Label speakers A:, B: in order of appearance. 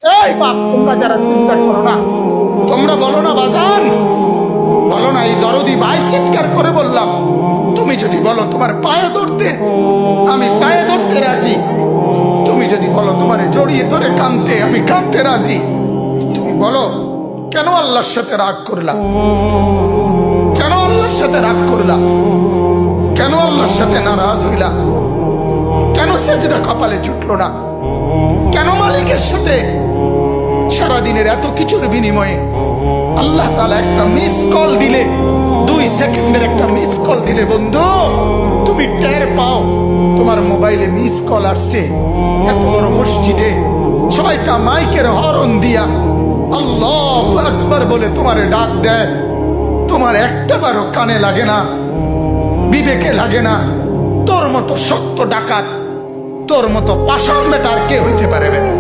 A: এই বাপ, তোমরা যারা চিন্তা করো না, তোমরা বলো না বাজান, বলো না। এই দরদি ভাই চিৎকার করে বললাম, তুমি যদি বলো তোমার পায়ে ধরতে, আমি পায়ে ধরতে রাজি। তুমি যদি বলো তোমার জড়িয়ে ধরে কাঁদতে, আমি কাঁদতে রাজি। তুমি বলো কেন আল্লাহর সাথে রাগ করলা? কেন আল্লাহর সাথে রাগ করলা? কেন আল্লাহর সাথে নারাজ হইলা? কেন সেজদা কপালে ছুটলো না? কেন মালিকের সাথে সারাদিনের এত কিছুর বিনিময়ে আল্লাহ তাআলা একটা মিস কল দিলে, 2 সেকেন্ডের একটা মিস কল দিলে বন্ধু তুমি টের পাও তোমার মোবাইলে মিস কল আসছে। এত বড় মসজিদে 6টা মাইকের হরন দিয়া আল্লাহু আকবার বলে তোমারে ডাক দেয়, তোমার একটাবারও কানে লাগে না, বিবেকে লাগে না। তোর মতো সত্য ডাকাত, তোর মতো পাষাণ বেটার কে হইতে পারে বেটা?